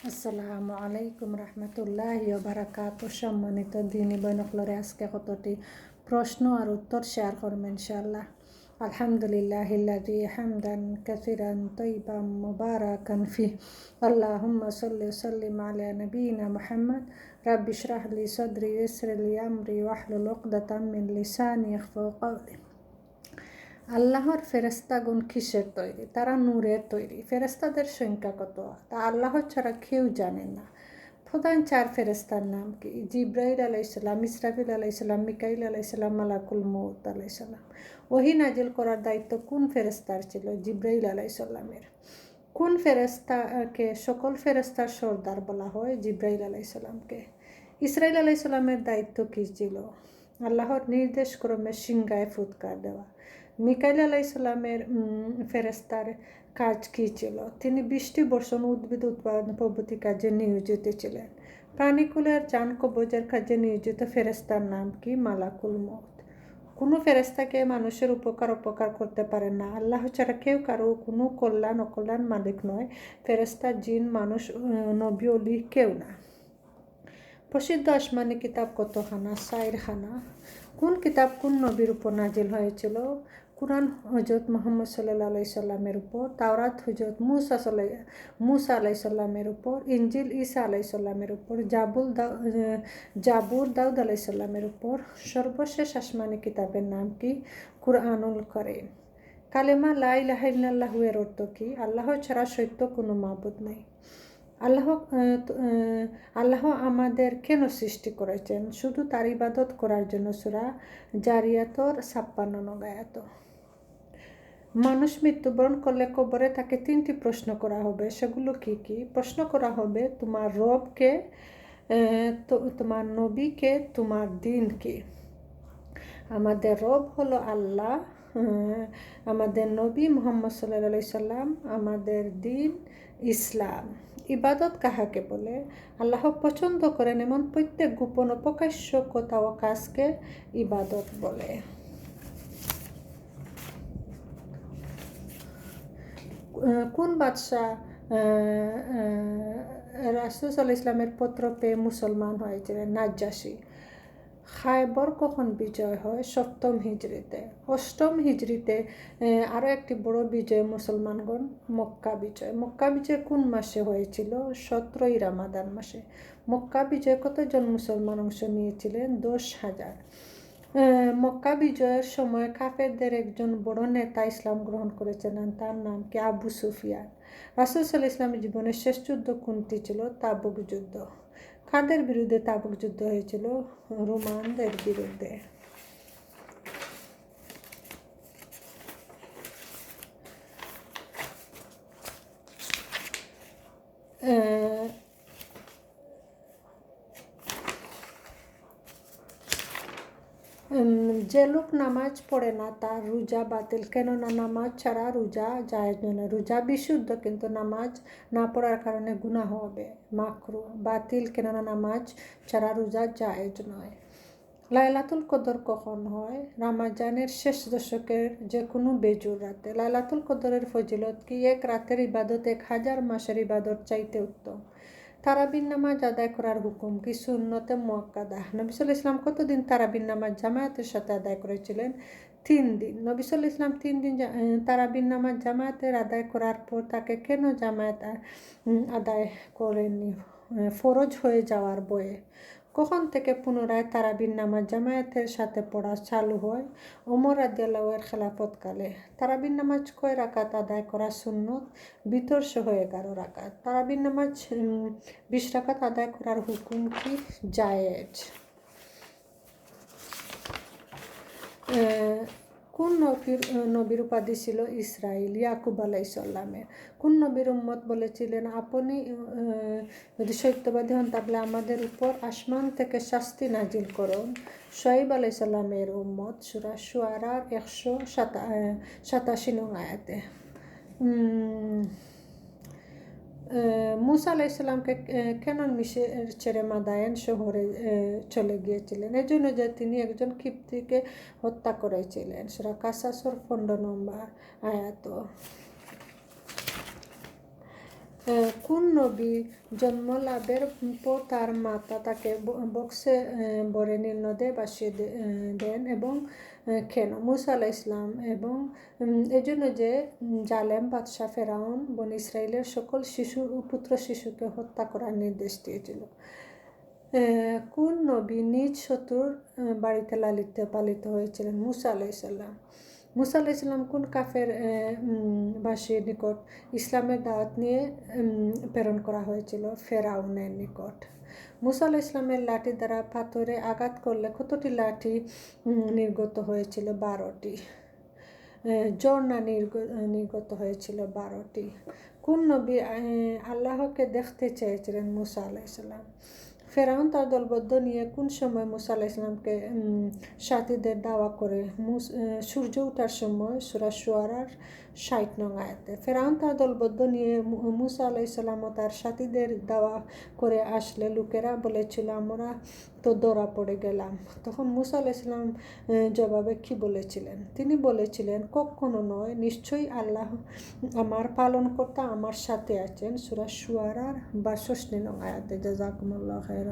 আসসালামু আলাইকুম রহমতুল্লাহি ওয়া বারাকাতুহু। সম্মানিত দিনী বৈনকলরে আজকে কতটি প্রশ্ন আর উত্তর শেয়ার করব ইনশাআল্লাহ। আলহামদুলিল্লাহিল্লাযী হামদান কাসীরান তাইয়িবান মুবারাকান ফি। আল্লাহুম্মা সাল্লি ওয়া সাল্লিম আলা নাবিয়িনা মুহাম্মদ। রাব্বি ইশরাহ লি সাদরি ওয়াইসির লি আমরি ওয়াহলুল উকদাতাম মিন লিসানি ইয়াফকাহু কওলি। আল্লাহর ফেরেস্তাগুন কিসের তৈরি? তারা নূরের তৈরি। ফেরেস্তাদের সংখ্যা কত তা আল্লাহ ছাড়া কেউ জানে না। প্রধান চার ফেরেস্তার নাম কি? জিব্রাইল আলাইসাল্লাম, ইসরাফিল আলাইসাল্লাম, মিকাইল আলাইসাল্লাম, মালাকুল মউত আলাইসাল্লাম। ওহী নাজিল করার দায়িত্ব কোন ফেরেস্তার ছিল? জিব্রাইল আলাইসাল্লামের। কোন ফেরেস্তাকে সকল ফেরেস্তার সর্দার বলা হয়? জিব্রাইল আলাইসাল্লামকে। ইসরাইল আলাইসাল্লামের দায়িত্ব কী ছিল? আল্লাহর নির্দেশ ক্রমে সিংহায় ফুৎকার দেওয়া। মিকাইল আলাইসাল্লামের ফেরেস্তার কাজ কী ছিল? তিনি বৃষ্টি বর্ষণ, উদ্ভিদ উৎপাদন প্রভৃতি কাজে নিয়োজিত ছিলেন। প্রাণীকুলের জান কবজের কাজে নিয়োজিত ফেরেস্তার নাম কি? মালাকুল মউত। কোনো ফেরেস্তাকে মানুষের উপকার করতে পারে না। আল্লাহ ছাড়া কেউ কারো কোনো কল্যাণ অকল্যাণ মালিক নয়। ফেরেস্তা, জিন, মানুষ, নবী, অলি কেউ না। প্রসিদ্ধ আসমানি কিতাব কতখানা? 4 খানা। কোন কিতাব কোন নবীর উপর নাজিল হয়েছিল? কুরআন হযরত মুহাম্মদ সাল্লাল্লাহু আলাইহি সাল্লামের উপর, তাওরাত হযরত মুসা আলাইহিস সালামের উপর, ইনজিল ঈসা আলাইহিস সালামের উপর, জাবুর দাউদ আলাইহিস সালামের উপর। সর্বশেষ আসমানি কিতাবের নাম কি? কুরআনুল কারীম। কালেমা লা ইলাহা ইল্লাল্লাহু এর অর্থ কি? আল্লাহ ছাড়া সত্য কোনো মাবুদ নেই। আল্লাহ আমাদের কেন সৃষ্টি করেছেন? শুধু তার ইবাদত করার জন্য। সূরা জারিয়াতর 56 নং আয়াত। মানুষ মৃত্যুবরণ করলে কবরে তাকে 3টি প্রশ্ন করা হবে। সেগুলো কি কি? প্রশ্ন করা হবে তোমার রবকে, তোমার নবীকে, তোমার দিন কি? আমাদের রব হলো আল্লাহ, আমাদের নবী মুহাম্মদ সাল্লাল্লাহু আলাইহি সাল্লাম, আমাদের দিন ইসলাম। ইবাদত কাহাকে বলে? আল্লাহ পছন্দ করেন এমন প্রত্যেক গোপন ও প্রকাশ্য কথা ও কাজকে ইবাদত বলে। কোন বাদশাহ রাসূল সাল্লাল্লাহু আলাইহি ইসলামের পত্র পেয়ে মুসলমান হয়েছিলেন? নাজ্জাশী। খায়বর কখন বিজয় হয়? 7ম হিজরিতে। 8ম হিজরিতে আরও একটি বড় বিজয় মুসলমানগণ, মক্কা বিজয়। মক্কা বিজয় কোন মাসে হয়েছিল? 17ই রামাদান মাসে। মক্কা বিজয় কতজন মুসলমান অংশ নিয়েছিলেন? 10,000। মক্কা বিজয়ের সময় কাফেরদের একজন বড় নেতা ইসলাম গ্রহণ করেছিলেন। তার নাম কি? আবু সুফিয়ান। রাসূল সাল্লাল্লাহু আলাইহি ইসলামের জীবনের শেষ যুদ্ধ কোনটি ছিল? তাবুক যুদ্ধ। কাদের বিরুদ্ধে তাবুক যুদ্ধ হয়েছিল? রোমানদের বিরুদ্ধে। যে লোক নামাজ পড়ে না তার রোজা বাতিল। কেননা নামাজ ছাড়া রোজা জায়েজ নয়। রোজা বিশুদ্ধ, কিন্তু নামাজ না পড়ার কারণে গুনাহ হবে, মাকরু, বাতিল। কেননা নামাজ ছাড়া রোজা জায়েজ নয়। লাইলাতুল কদর কখন হয়? রমজানের শেষ দশকের যে কোনো বেজুর রাতে। লাইলাতুল কদরের ফজিলত কি? এক রাতের ইবাদত 1000 মাসের ইবাদত চাইতে উত্তম। তারাবির নামাজ আদায় করার হুকুম কি? সুন্নতে মুআক্কাদা। নবী সাল্লাল্লাহু আলাইহি ওয়াসাল্লাম কতদিন তারাবির নামাজ জামায়াতের সাথে আদায় করেছিলেন? 3 দিন। নবী সাল্লাল্লাহু আলাইহি ওয়াসাল্লাম 3 দিন তারাবির নামাজ জামায়াতের আদায় করার পর তাকে কেন জামায়াত আদায় করেননি? ফরজ হয়ে যাওয়ার ভয়ে। কখন থেকে পুনরায় তারাবির নামাজ জামায়াতের সাথে পড়া চালু হয়? ওমর রাদিয়াল্লাহু এর খেলাফতকালে। তারাবির নামাজ কয় রাকাত আদায় করা সুন্নত? বিতর সহ 11 রাকাত। তারাবির নামাজ 20 রাকাত আদায় করার হুকুম কি? জায়েজ। কোন নবীর উপাধি ছিল ইসরাইল? ইয়াকুব আলাইহিস সালামের। কোন নবীর উম্মত বলেছিলেন আপনি যদি সত্যবাদী হন তাহলে আমাদের উপর আসমান থেকে শাস্তি নাজিল করুন? শুআয়ব আলাইহিস সালামের উম্মত। সূরা শুআরার 187 নং আয়াতে। মুসা আলাইহিস সালামকে কেন মিশর ছেড়ে মাদায়েন শহরে চলে গিয়েছিলেন? এই জন্য যে তিনি একজন কিপ্তিকে হত্যা করেছিলেন। সূরা কাসাসের 15 নম্বর আয়াত। কোন নবী জন্ম লাভের পর তার মাতা তাকে বক্সে ভরে নীল নদে ভাসিয়ে দেন এবং কেন? মুসা আলাইহিস সালাম এবং এজন্য যে জালেম বাদশাহ ফেরাউন বনী ইসরাইলের সকল পুত্র শিশুকে হত্যা করার নির্দেশ দিয়েছিল। কোন নবী নিজ শত্রুর বাড়িতে লালিত পালিত হয়েছিলেন? মুসা আলাইহিস সালাম। মুসা আলাইহিস সালাম কোন কাফের বাসীর নিকট ইসলামের দাওয়াত নিয়ে প্রেরণ করা হয়েছিল? ফেরাউনের নিকট। মুসা আলাইহিস সালামের লাঠি দ্বারা পাথরে আঘাত করলে কতটি লাঠি নির্গত হয়েছিল? 12টি। ঝর্ণা নির্গত হয়েছিল 12টি। কোন নবী আল্লাহকে দেখতে চেয়েছিলেন? মুসা আলাইহিস সালাম। ফেরাউন তার দলবদ্ধ নিয়ে কোন সময় মুসা আলাইহিস সালামকে সাথীদের দাওয়া করে? সূর্য ওঠার সময়, সূরা শুআরার 60 নং আয়াতে। ফেরাউন তার দলবদ্ধ নিয়ে মুসা আলাইহিস সালাম ও তার সাথীদের দাওয়া করে আসলে লোকেরা বলেছিল, আমরা তো ধরা পড়ে গেলাম। তখন মুসা আলাইহিস সালাম জবাবে কি বলেছিলেন? তিনি বলেছিলেন, কখনো নয়, নিশ্চয়ই আল্লাহ আমার পালনকর্তা আমার সাথে আছেন। সূরা শুআরার 62 নং আয়াতে। জাযাকুমুল্লাহু খাইরান।